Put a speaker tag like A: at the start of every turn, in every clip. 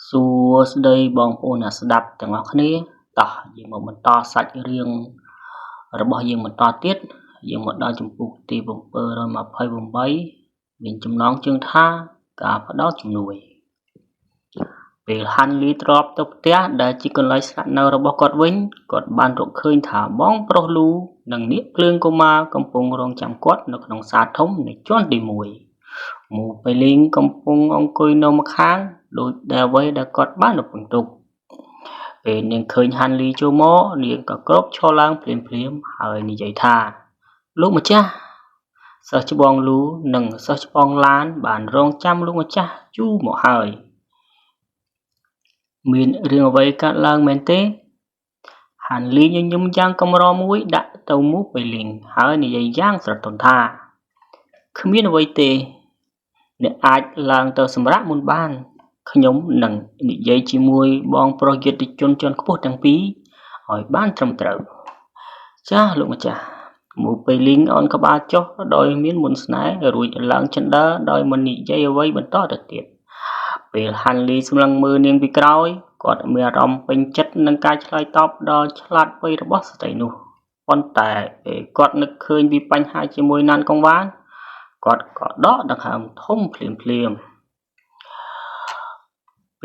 A: សួស្តីបងប្អូនអ្នកស្ដាប់ទាំងអស់គ្នាតោះយើងមកបន្តសាច់រឿងរបស់យើងបន្តទៀតយើងមកដល់ចំពោះទី728មានចំណងជើងថាការផ្ដោតជំនួយពេលហាន់លីទ្របទៅផ្ទះដែលជាកន្លែងស្នាក់នៅរបស់គាត់វិញគាត់បានរកឃើញថាបងប្រុសលូនិងនាគភ្លើងកុមារកំពុងរងចាំគាត់នៅក្នុងសាលធំនៃជាន់ទី1មូប៉េលីងកំពុងអង្គុយនៅម្ខាងដូចដែលអ្វីដែលគាត់បានរំពឹងទុកពេលនាងឃើញហាន់លីចូលមកនាងក៏គ្របឈរឡើងភ្លាមៗហើយនិយាយថាលោកម្ចាស់សិស្សច្បងលូនិងសិស្សច្បងឡានបានរងចាំលោកម្ចាស់យូរមកហើយមានរឿងអ្វីកើតឡើងមែនទេហាន់លីញញឹមយ៉ាងកម្រមួយដាក់ទៅមូប៉េលីងហើយនិយាយយ៉ាងស្រទន់ថាគ្មានអ្វីទេអ្នកអាចឡើងទៅសម្រាប់មុនបានខ្ញុំនឹងនិយាយជាមួយបងប្រុសយុទ្ធជនជាន់ខ្ពស់ទាំងពីរឲ្យបានត្រឹមត្រូវចាលោកម្ចាស់មូប៉េលីងអោនក្បាលចុះដោយមានមុនស្នេហ៍រួចឡើងចិនដើដោយមិននិយាយអ្វីបន្តទៅទៀតពេលហាន់លីសម្លឹងមើលនាងពីក្រោយគាត់មានអារម្មណ៍ពេញចិត្តនឹងការឆ្លើយតបដ៏ឆ្លាតវៃរបស់ស្ត្រីនោះប៉ុន្តែពេលគាត់នឹកឃើញពីបញ្ហាជាមួយណានកង្វានគាត់ក៏ដកដង្ហើមធំភ្លាម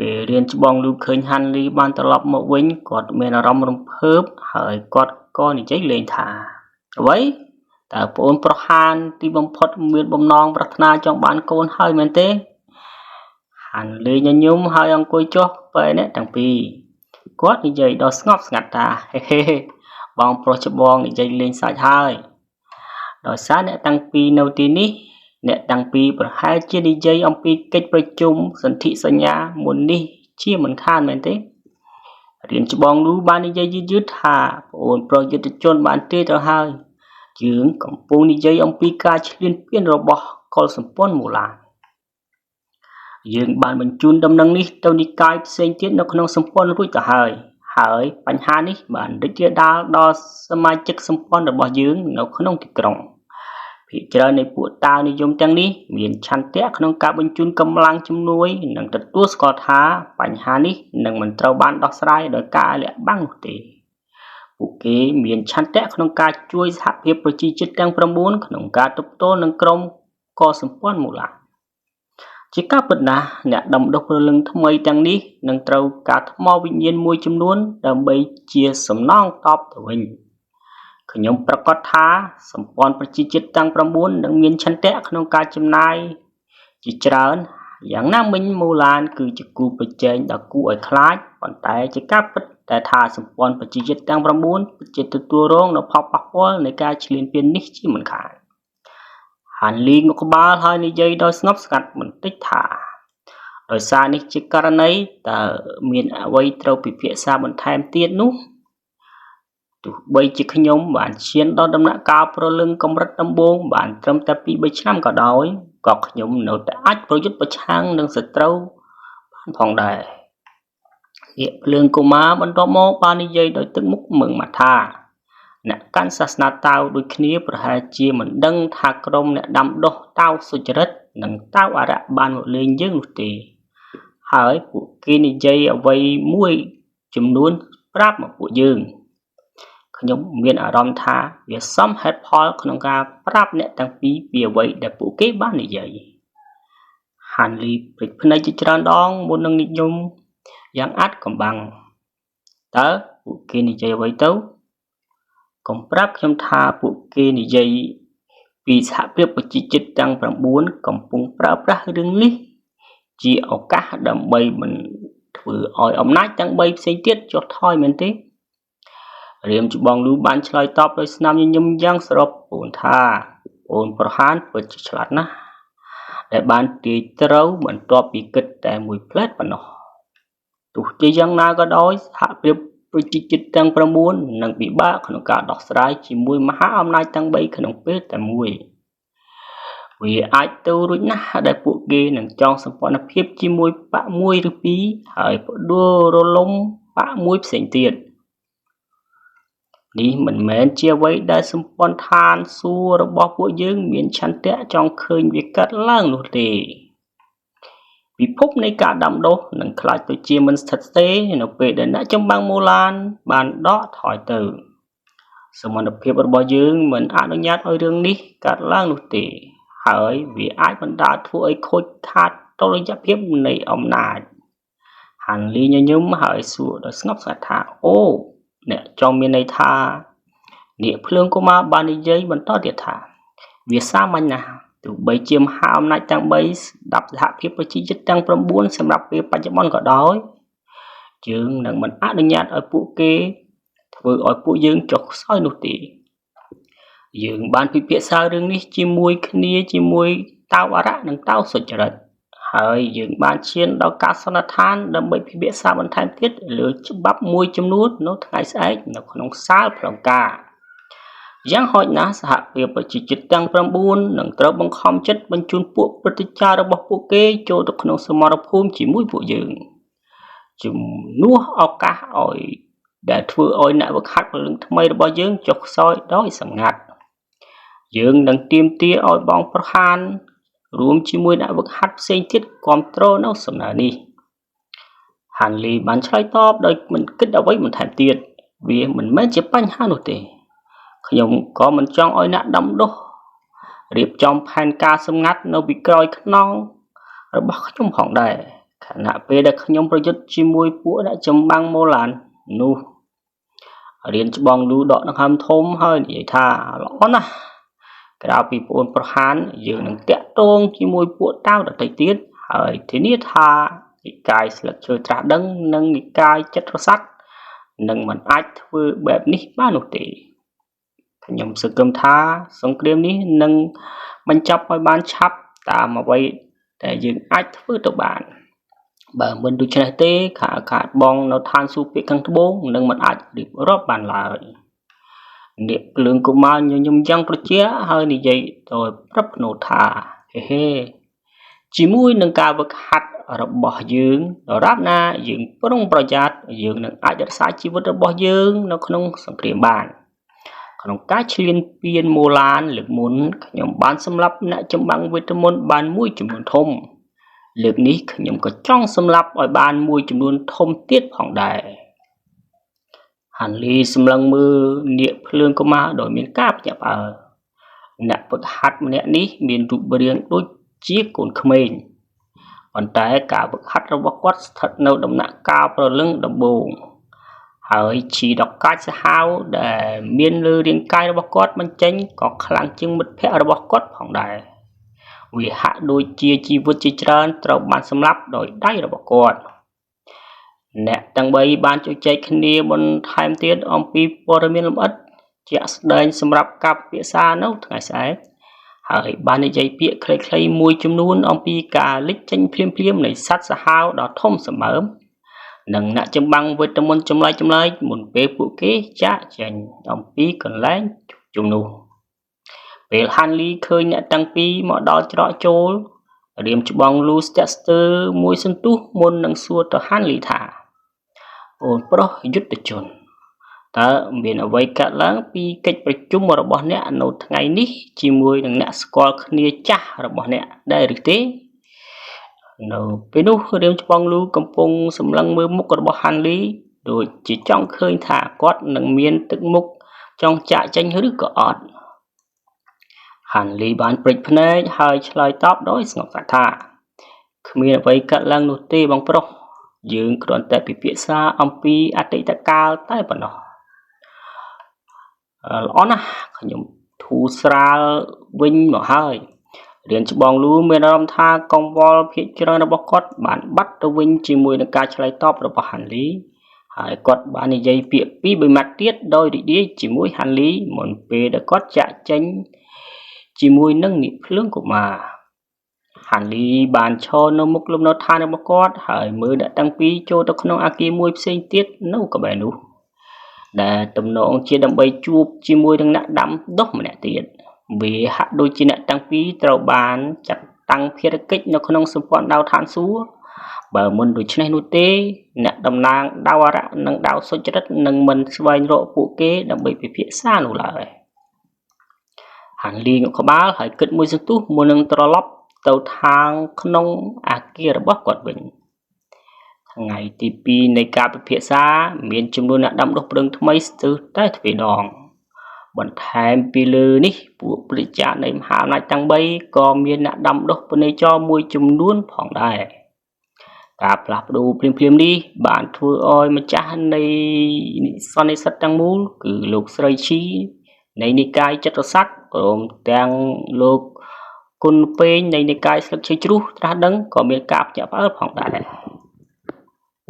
A: ពេលរៀនច្បងលូឃើញហាន់លីបានត្រឡប់មកវិញគាត់មានអារម្មណ៍រំភើបហើយគាត់ក៏និយាយលេងថាអ្វីតើប្អូនប្រុសហានទីបំផុតមានបំណងប្រាថ្នាចង់បានកូនហើយមែនទេហាន់លីញញឹមហើយអង្គុយចុះពេលអ្នកទាំងពីរគាត់និយាយដ៏ស្ងប់ស្ងាត់ថាហេហេបងប្រុសច្បងនិយាយលេងសាច់ហើយដោយសារអ្នកទាំងពីរនៅទីនេះអ្នកទាំងពីរប្រហែលជានិយាយអំពីកិច្ចប្រជុំសន្ធិសញ្ញាមុននេះជាមិនខានមែនទេរៀនច្បងលូបាននិយាយយឺតៗថាប្អូនប្រុសយុទ្ធជនបានទេទៅហើយយើងកំពុងនិយាយអំពីការឈ្លានពានរបស់កុលសម្ព័ន្ធមូឡាយើងបានបញ្ជូនដំណឹងនេះទៅនិកាយផ្សេងទៀតនៅក្នុងសម្ព័ន្ធរួចទៅហើយបញ្ហានេះបានរីករាលដាលដល់សមាជិកសម្ព័ន្ធរបស់យើងនៅក្នុងទីក្រុងភាគច្រើននៃពួកតាវនិយមទាំងនេះមានឆន្ទៈក្នុងការបញ្ជូនកម្លាំងជំនួយនិងទទួលស្គាល់ថាបញ្ហានេះនឹងមិនត្រូវបានដោះស្រាយដោយការលាក់បាំងនោះទេពួកគេមានឆន្ទៈក្នុងការជួយសហភាពប្រជាជាតិទាំង9ក្នុងការទប់ទល់នឹងក្រុមកសម្ព័ន្ធមូលាជាការពិតណាស់អ្នកដំដុះព្រលឹងថ្មីទាំងនេះនឹងត្រូវការថ្មវិញ្ញាណមួយចំនួនដើម្បីជាសំណងតបទៅវិញខ្ញុំប្រកាសថាសម្ព័ន្ធប្រជាជាតិទាំង9នឹងមានឆន្ទៈក្នុងការចំណាយជាច្រើនយ៉ាងណាមិញមូឡានគឺជាគូប្រជែងដ៏គួរឲ្យខ្លាចប៉ុន្តែជាការពិតតែថាសម្ព័ន្ធប្រជាជាតិទាំង9ពិតជាទទួលរងនូវផលប៉ះពាល់នៃការឈ្លានពាននេះជាមិនខានហាន់លីងក្បាលហើយនិយាយដោយស្ងប់ស្ងាត់បន្តិចថាដោយសារនេះជាករណីតើមានអ្វីត្រូវពិភាក្សាបន្ថែមទៀតនោះទោះបីជាខ្ញុំបានឈានដល់ដំណាក់កាលប្រលឹងកម្រិតដំបូងបានត្រឹមតែ 2-3 ឆ្នាំក៏ដោយក៏ខ្ញុំនៅតែអាចប្រយុទ្ធប្រឆាំងនឹងសត្រូវបានផងដែរនាគភ្លើងកុមារបន្ទាប់មកបាននិយាយដោយទឹកមុខមើងមាត់ថាអ្នកកាន់សាសនាតាវដូចគ្នាប្រហែលជាមិនដឹងថាក្រុមអ្នកដាំដុះតាវសុចរិតនិងតាវអរិយបានមកលេងយើងនោះទេហើយពួកគេនិយាយអ្វីមួយចំនួនប្រាប់មកពួកយើងខ្ញុំមានអារម្មណ៍ថាវាសមហេតុផលក្នុងការប្រាប់អ្នកទាំងពីរពីអ្វីដែលពួកគេបាននិយាយហាន់លីព្រិចភ្នែកជាច្រើនដងមុននឹងនិយមយ៉ាងអាត់កំបាំងតើពួកគេនិយាយអ្វីទៅកុំប្រាប់ខ្ញុំថាពួកគេនិយាយពីសហភាពប្រជាជាតិទាំង9កំពុងប្រើប្រាស់រឿងនេះជាឱកាសដើម្បីមិនធ្វើឲ្យអំណាចទាំង3ផ្សេងទៀតចុះថយមែនទេរៀមច្បងលូបានឆ្លើយតបដោយស្នាមញញឹមយ៉ាងស្រស់ប្អូនថាអូនប្រហានពិតជាឆ្លាតណាស់ដែលបានទាយត្រូវបន្ទាប់ពីគិតតែមួយផ្លែតប៉ុណ្ណោះទោះជាយ៉ាងណាក៏ដោយសហភាពប្រជាជាតិទាំង9នឹងពិបាកក្នុងការដោះស្រាយជាមួយមហាអំណាចទាំង3ក្នុងពេលតែមួយវាអាចទៅរួចណាស់ដែលពួកគេនឹងចងសម្ព័ន្ធភាពជាមួយបកមួយឬពីរហើយផ្ដួលរលំបកមួយផ្សេងទៀតនេះមិនមែនជាអ្វីដែលសម្ព័ន្ធឋានសួគ៌របស់ពួកយើងមានឆន្ទៈចង់ឃើញវាកើតឡើងនោះទេ ពិភពនៃការដាំដុះនឹងខ្លាចទៅជាមិនស្ថិតស្ថេរនៅពេលដែលអ្នកចម្បាំងមូឡានបានដកថយទៅសមត្ថភាពរបស់យើងមិនអនុញ្ញាតឲ្យរឿងនេះកើតឡើងនោះទេហើយវាអាចបណ្ដាលធ្វើឲ្យខូចខាតតុល្យភាពនៃអំណាចហាន់លីញញឹមហើយសួរដោយស្ងប់ស្ងាត់ថាអូអ្នកចង់មានន័យថានាគភ្លើងកុមារបាននិយាយបន្តទៀតថាវាសាមញ្ញណាស់ទោះបីជាមហាអំណាចទាំង3ស្ដាប់សហភាពប្រជាជាតិទាំង9សម្រាប់ពេលបច្ចុប្បន្នក៏ដោយយើងនឹងមិនអនុញ្ញាតឲ្យពួកគេធ្វើឲ្យពួកយើងចុះខ្សោយនោះទេយើងបានពិភាក្សារឿងនេះជាមួយគ្នាជាមួយតាវរៈនិងតាវសុចរិតហើយយើងបានឈានដល់ការសន្និដ្ឋានដើម្បីពិភាក្សាបន្ថែមទៀតលើច្បាប់មួយចំនួននៅថ្ងៃស្អែកនៅក្នុងសាលផ្លូវការយ៉ាងហោចណាស់សហភាពប្រជាជាតិទាំង9នឹងត្រូវបង្ខំចិត្តបញ្ជូនពួកព្រឹទ្ធាចារ្យរបស់ពួកគេចូលទៅក្នុងសមរភូមិជាមួយពួកយើងជំនួសឱកាសឲ្យដែលធ្វើឲ្យអ្នកវឹកហាត់ពលឹងថ្មីរបស់យើងចុះខ្សោយដោយសម្ងាត់យើងនឹងទាមទារឲ្យបងប្រហានរួមជាមួយអ្នកវឹកហាត់ផ្សេងទៀតគ្រប់គ្រងនៅសំណើនេះហាន់លីបានឆ្លើយតបដោយមិនគិតអ្វីបន្ថែមទៀតវាមិនមែនជាបញ្ហានោះទេខ្ញុំក៏មិនចង់ឲ្យអ្នកដាំដុះរៀបចំផែនការសម្ងាត់នៅពីក្រោយខ្នងរបស់ខ្ញុំផងដែរខណៈពេលដែលខ្ញុំប្រយុទ្ធជាមួយពួកអ្នកចម្បាំងម៉ូឡាននោះរៀនច្បងលូដកដង្ហើមធំហើយនិយាយថាល្អណាស់ក្រៅពីប្អូនប្រហានយើងនឹងតាក់ទងជាមួយពួកតាវដទៃទៀតហើយធានាថានិកាយស្លឹកឈើត្រាស់ដឹងនិងនិកាយចិត្តរស័ក្តិនឹងមិនអាចធ្វើបែបនេះបាននោះទេខ្ញុំសង្ឃឹមថាសង្គ្រាមនេះនឹងបញ្ចប់ឲ្យបានឆាប់តាមអ្វីដែលយើងអាចធ្វើទៅបានបើមិនដូច្នេះទេខាតបងនៅឋានសួគ៌ពាកខាងត្បូងនឹងមិនអាចរៀបរាប់បានឡើយនាគភ្លើងកុមារញញឹមយ៉ាងត្រជាក់ហើយនិយាយដោយប្រាប់ភ្នូថាហេជាមួយនឹងការវឹកហាត់របស់យើងដរាបណាយើងប្រុងប្រយ័ត្នយើងនឹងអាចរក្សាជីវិតរបស់យើងនៅក្នុងសង្គ្រាមបានក្នុងការឈ្លានពានមូឡានលើកមុនខ្ញុំបានសម្លាប់អ្នកចម្បាំងវេទមន្តបានមួយចំនួនធំលើកនេះខ្ញុំក៏ចង់សម្លាប់ឲ្យបានមួយចំនួនធំទៀតផងដែរហាន់លីសម្លឹងមើលនាគភ្លើងកុមារដោយមានការភ្ញាក់ផ្អើលអ្នកฝึกហាត់ម្នាក់នេះមានរូបរាងដូចជាកូនក្មេងប៉ុន្តែការฝึกហាត់របស់គាត់ស្ថិតនៅដំណាក់កាលព្រលឹងដំបូងហើយឈីដកាច់សាហាវដែលមានលើរាងកាយរបស់គាត់បញ្ចេញក៏ខ្លាំងជាងមិត្តភ័ក្តិរបស់គាត់ផងដែរវាហាក់ដូចជាជីវិតជាច្រើនត្រូវបានសម្លាប់ដោយដៃរបស់គាត់អ្នកទាំង3បានជជែកគ្នាបន្ថែមទៀតអំពីព័ត៌មានលម្អិតជាក់ស្ដែងសម្រាប់ការពិភាក្សានៅថ្ងៃស្អែកហើយបាននិយាយពាក្យខ្លីៗមួយចំនួនអំពីការលេចចេញភ្លាមៗនៃសត្វសាហាវដ៏ធំសម្បើមនិងអ្នកចម្បាំងវេទមន្តចម្លែកមុនពេលពួកគេចាកចេញអំពីកន្លែងជួបជុំនោះពេលហាន់លីឃើញអ្នកទាំងពីរមកដល់ច្រកចូលរៀមច្បងលូស្ទាក់ស្ទើមួយសន្ទុះមុននឹងសួរទៅហាន់លីថាអូនប្រុសយុទ្ធជនតើមានអ្វីកើតឡើងពីកិច្ចប្រជុំរបស់អ្នកនៅថ្ងៃនេះជាមួយនឹងអ្នកស្គាល់គ្នាចាស់របស់អ្នកដែរឬទេនៅពេលនោះរៀមច្បងលូកំពុងសម្លឹងមើលមុខរបស់ហាន់លីដូចជាចង់ឃើញថាគាត់នឹងមានទឹកមុខចង់ចាក់ចេញឬក៏អត់ហាន់លីបានព្រិចភ្នែកហើយឆ្លើយតបដោយស្ងប់ស្ងាត់ថាគ្មានអ្វីកើតឡើងនោះទេបងប្រុសយើងគ្រាន់តែពិភាក្សាអំពីអតីតកាលតែប៉ុណ្ណោះល្អណាស់ខ្ញុំធូរស្រាលវិញមកហើយរៀនច្បងលូមានអារម្មណ៍ថាកង្វល់ភាគច្រើនរបស់គាត់បានបាត់ទៅវិញជាមួយនឹងការឆ្លើយតបរបស់ហាន់លីហើយគាត់បាននិយាយពាក្យ2-3ម៉ាត់ទៀតដោយរីករាយជាមួយហាន់លីមុនពេលដែលគាត់ចាក់ចេញជាមួយនឹងនាគភ្លើងកុមារហាន់លីបានឈរនៅមុខលំនៅឋានរបស់គាត់ហើយមើលអ្នកទាំងពីរចូលទៅក្នុងអគារមួយផ្សេងទៀតនៅក្បែរនោះដែលទំនងជាដើម្បីជួបជាមួយនឹងអ្នកដាំដុះម្នាក់ទៀតវាហាក់ដូចជាអ្នកទាំងពីរត្រូវបានចាត់តាំងភារកិច្ចនៅក្នុងសម្ព័ន្ធដាវឋានសួគ៌បើមិនដូច្នេះនោះទេអ្នកតំណាងដាវអារៈនិងដាវសុចរិតនឹងមិនស្វែងរកពួកគេដើម្បីពិភាក្សានោះឡើយហាន់លីងក់ក្បាលហើយគិតមួយសន្ទុះមុននឹងត្រឡប់ ទៅខាងក្នុងអាគាររបស់គាត់វិញថ្ងៃទី2នៃការពិភាក្សាមានចំនួនអ្នកដាំដុះព្រឹងថ្មីស្ទើរតែទ្វេដងបន្ថែមពីលើនេះពួកប្រជានៃមហាអំណាចទាំង3ក៏មានអ្នកដាំដុះពនេចរមួយចំនួនផងដែរការផ្លាស់ប្ដូរភ្លាមៗនេះបានធ្វើឲ្យម្ចាស់នៃសន្និសីទទាំងមូលគឺលោកស្រីឈីនៃនិកាយចិត្តស័ក្តិព្រមទាំងលោកគុណពេញនៃនិកាយស្លឹកឈើជ្រុះត្រាស់ដឹងក៏មានការភ្ញាក់ផ្អើលផងដែរ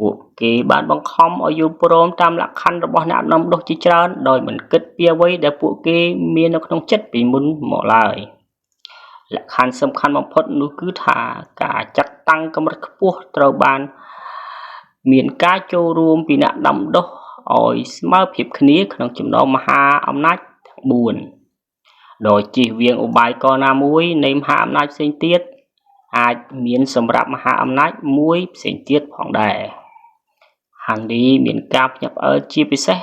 A: ពួកគេបានបង្ខំឲ្យយល់ព្រមតាមលក្ខខណ្ឌរបស់អ្នកដាំដុះជាច្រើនដោយមិនគិតពីអ្វីដែលពួកគេមាននៅក្នុងចិត្តពីមុនមកឡើយលក្ខខណ្ឌសំខាន់បំផុតនោះគឺថាការចាត់តាំងកម្រិតខ្ពស់ត្រូវបានមានការចូលរួមពីអ្នកដាំដុះឲ្យស្មើភាពគ្នាក្នុងចំណោមមហាអំណាចទាំង4ដោយជៀសវាងឧបាយកលណាមួយនៃមហាអំណាចផ្សេងទៀតអាចមានសម្រាប់មហាអំណាចមួយផ្សេងទៀតផងដែរហាន់ឌីមានការភ្ញាក់ផ្អើលជាពិសេស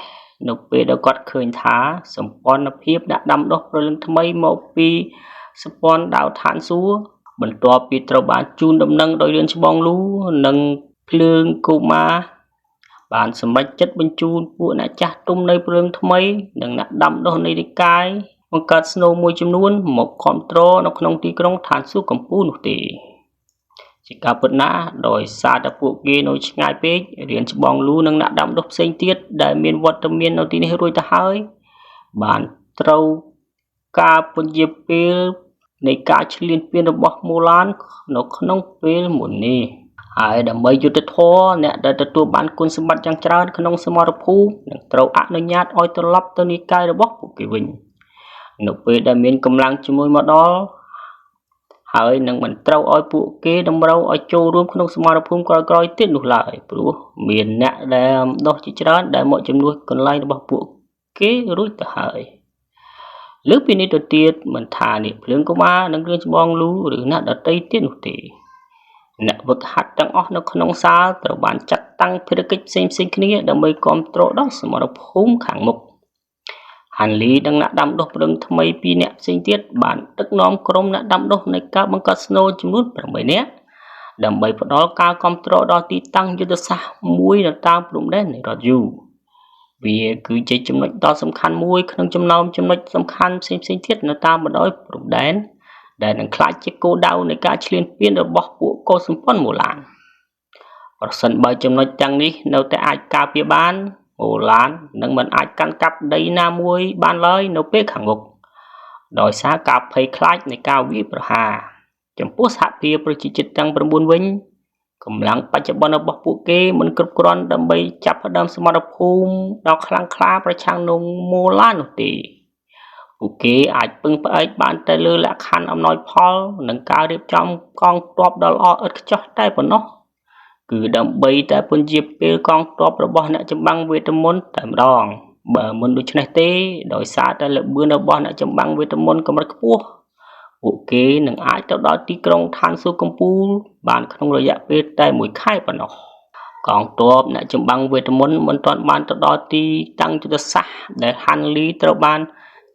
A: នៅពេលដែលគាត់ឃើញថាសម្ព័ន្ធភាពអ្នកដាំដុះព្រលឹងថ្មីមកពីសម្ព័ន្ធដៅឋានសួគ៌បន្ទាប់ពីត្រូវបានជូនដំណឹងដោយរៀនច្បងលូនិងភ្លើងកូម៉ាបានសម្រេចចិត្តបញ្ជូនពួកអ្នកចាស់ទុំនៅព្រលឹងថ្មីនិងអ្នកដាំដុះនៃនិកាយបង្កើតស្នូលមួយចំនួនមកគ្រប់គ្រងនៅក្នុងទីក្រុងឋានសួគ៌កំពូលនោះទេជាការពិតណាស់ដោយសារតែពួកគេនៅឆ្ងាយពេករៀនច្បងលូនិងអ្នកដាំដុះផ្សេងទៀតដែលមានវត្តមាននៅទីនេះរួចទៅហើយបានត្រូវការពន្យាពេលនៃការឈ្លានពានរបស់មូឡាននៅក្នុងពេលមុននេះហើយដើម្បីយុត្តិធម៌អ្នកដែលទទួលបានគុណសម្បត្តិយ៉ាងច្រើនក្នុងសមរភូមិនឹងត្រូវអនុញ្ញាតឲ្យត្រឡប់ទៅនិកាយរបស់ពួកគេវិញនៅពេលដែលមានកម្លាំងជាមួយមកដល់ហើយនឹងមិនត្រូវឲ្យពួកគេតម្រូវឲ្យចូលរួមក្នុងសមរភូមិក្រោយៗទៀតនោះឡើយព្រោះមានអ្នកដែលដុសជាច្រើនដែលមកជំនួសកន្លែងរបស់ពួកគេរួចទៅហើយលើពីនេះទៅទៀតមិនថានេះភ្លើងកុមារនិងគ្រឿងច្បងលូឬអ្នកដតីទៀតនោះទេអ្នកវឹកហាត់ទាំងអស់នៅក្នុងសាលត្រូវបានចាត់តាំងភារកិច្ចផ្សេងៗគ្នាដើម្បីគ្រប់គ្រងដល់សមរភូមិខាងមុខហាន់លីនិងអ្នកដាំដុះព្រឹងថ្មី2នាក់ផ្សេងទៀតបានដឹកនាំក្រុមអ្នកដាំដុះនៃការបង្កើតស្នូលចំនួន8នាក់ដើម្បីផ្ដល់ការគ្រប់គ្រងដល់ទីតាំងយុទ្ធសាស្ត្រមួយនៅតាមព្រំដែននៃរដ្ឋយូវាគឺជាចំណុចដ៏សំខាន់មួយក្នុងចំណោមចំណុចសំខាន់ផ្សេងៗទៀតនៅតាមបណ្ដោយព្រំដែនដែលនឹងក្លាយជាគោលដៅនៃការឈ្លានពានរបស់ពួកកុលសម្ព័ន្ធមូឡានប្រសិនបើចំណុចទាំងនេះនៅតែអាចការពារបានអូឡាននឹងមិនអាចកាន់កាប់ដីណាមួយបានឡើយនៅពេលខាងមុខដោយសារការភ័យខ្លាចនៃការវាយប្រហារចំពោះសហភាពប្រជាជាតិទាំង9វិញកម្លាំងបច្ចុប្បន្នរបស់ពួកគេមិនគ្រប់គ្រាន់ដើម្បីចាប់ផ្ដើមសមរភូមិដ៏ខ្លាំងក្លាប្រឆាំងនឹងមូឡានោះទេពួកគេអាចពឹងផ្អែកបានតែលើលក្ខខណ្ឌអំណោយផលនិងការរៀបចំកងទ័ពដ៏ល្អឥតខ្ចោះតែប៉ុណ្ណោះគឺដើម្បីតែពន្យាពេលកងទ័ពរបស់អ្នកចម្បាំងវេទមន្តតែម្ដងបើមិនដូច្នេះទេដោយសារតែល្បឿនរបស់អ្នកចម្បាំងវេទមន្តកម្រិតខ្ពស់ពួកគេនឹងអាចទៅដល់ទីក្រុងឋានសួគ៌កំពូលបានក្នុងរយៈពេលតែ1ខែប៉ុណ្ណោះកងទ័ពអ្នកចម្បាំងវេទមន្តមិនទាន់បានទៅដល់ទីតាំងយុទ្ធសាស្ត្រដែលហាន់លីត្រូវបាន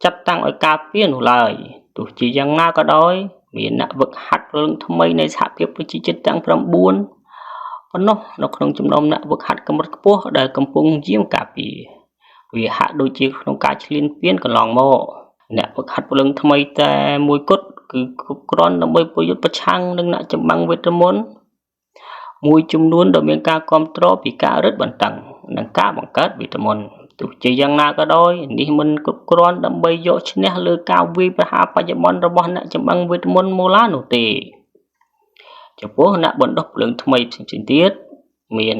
A: ចាត់តាំងឲ្យការពារនោះឡើយទោះជាយ៉ាងណាក៏ដោយមានអ្នកវឹកហាត់រឿងថ្មីនៃសហភាពប្រជាជាតិទាំង9ប៉ុណ្ណោះនៅក្នុងចំណោមអ្នកវឹកហាត់កម្រិតខ្ពស់ដែលកំពុងយាមការពារវាហាក់ដូចជាក្នុងការឈ្លានពានកន្លងមកអ្នកវឹកហាត់ព្រលឹងថ្មីតែមួយគត់គឺគ្រប់គ្រាន់ដើម្បីប្រយុទ្ធប្រឆាំងនឹងអ្នកចម្បាំងវេទមន្តមួយចំនួនដែលមានការគ្រប់គ្រងពីការរឹតបន្តឹងនិងការបង្កើតវេទមន្តទោះជាយ៉ាងណាក៏ដោយនេះមិនគ្រប់គ្រាន់ដើម្បីយកឈ្នះលើការវាយប្រហារបច្ចុប្បន្នរបស់អ្នកចម្បាំងវេទមន្តមូឡានោះទេចំពោះអ្នកបណ្ដុះភ្លើងថ្មីផ្សេងៗទៀតមាន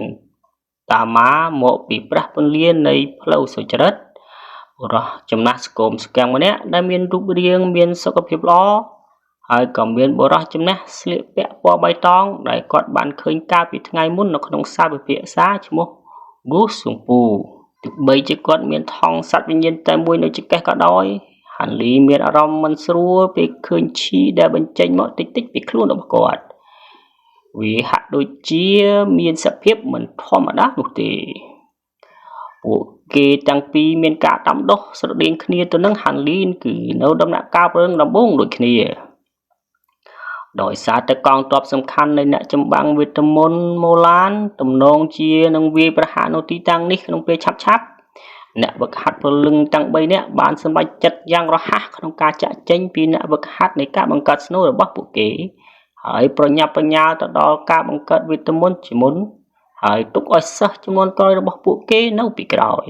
A: តាម៉ាមកពីព្រះពន្លានៃផ្លូវសុចរិតបុរសចំណាស់ស្គមស្គាំងម្នាក់ដែលមានរូបរាងមានសុខភាពល្អហើយក៏មានបុរសចំណាស់ស្លៀកពាក់ពណ៌បៃតងដែលគាត់បានឃើញកាលពីថ្ងៃមុននៅក្នុងសាលពិភាក្សាឈ្មោះហ្គូស៊ុងពូទោះបីជាគាត់មានថង់សត្វវិញ្ញាណតែមួយនៅចង្កេះក៏ដោយហាន់លីមានអារម្មណ៍មិនស្រួលពេលឃើញឈីដែលបញ្ចេញមកតិចៗពីខ្លួនរបស់គាត់វាហាក់ដូចជាមានសភាពមិនធម្មតានោះទេពួកគេទាំងពីរមានការដាំដុះស្រដៀងគ្នាទៅនឹងហាន់លីនគឺនៅដំណាក់កាលព្រឹងដំបូងដូចគ្នា ដោយសារតែកងទ័ពសំខាន់នៃអ្នកចម្បាំងវេទមន្តម៉ូឡានទំនងជានឹងវាយប្រហារនៅទីតាំងនេះក្នុងពេលឆាប់ៗអ្នកវឹកហាត់ព្រលឹងទាំង3នាក់បានសម្រេចចិត្តយ៉ាងរហ័សក្នុងការចាក់ចេញពីអ្នកវឹកហាត់នៃការបង្កើតស្នូលរបស់ពួកគេហើយប្រញាប់ប្រញាល់ទៅដល់ការបង្កើតវេទមន្តជាមុនហើយទុកឲ្យសិស្សចំនួនក្រោយរបស់ពួកគេនៅពីក្រោយ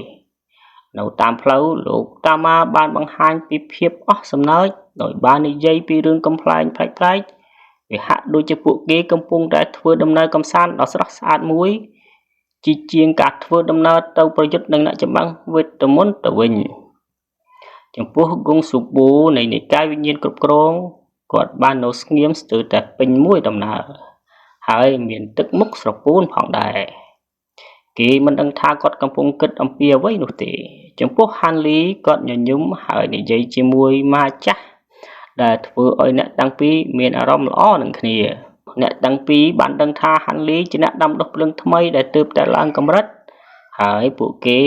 A: នៅតាមផ្លូវលោកតាម៉ាបានបង្ហាញពីភាពអស់សំណើចដោយបាននិយាយពីរឿងកំប្លែងប្លែកៗវាហាក់ដូចជាពួកគេកំពុងតែធ្វើដំណើរកម្សាន្តដ៏ស្រស់ស្អាតមួយជាងការធ្វើដំណើរទៅប្រយុទ្ធនឹងអ្នកចម្បាំងវេទមន្តទៅវិញចំពោះគង់ស៊ូប៊ូនៃនិកាយវិញ្ញាណគ្រប់គ្រងគាត់បាននៅស្ងៀមស្ទើរតែពេញមួយដំណើរហើយមានទឹកមុខស្រពោនផងដែរគេមិនដឹងថាគាត់កំពុងគិតអំពីអ្វីនោះទេចំពោះហាន់លីគាត់ញញឹមហើយនិយាយជាមួយម៉ាចាស់ដែលធ្វើឲ្យអ្នកទាំងពីរមានអារម្មណ៍ល្អនឹងគ្នាអ្នកទាំងពីរបានដឹងថាហាន់លីជាអ្នកដាំដុះភ្លើងថ្មីដែលទើបតែឡើងកម្រិតហើយពួកគេ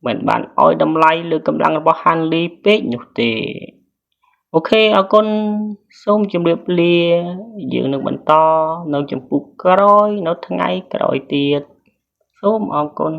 A: មិនបានឲ្យតម្លៃលើកម្លាំងរបស់ហាន់លីពេកនោះទេអូខេអរគុណសូមជម្រាបលាយើងនឹងបន្តនៅចំពោះក្រោយនៅថ្ងៃក្រោយទៀតសូមអរគុណ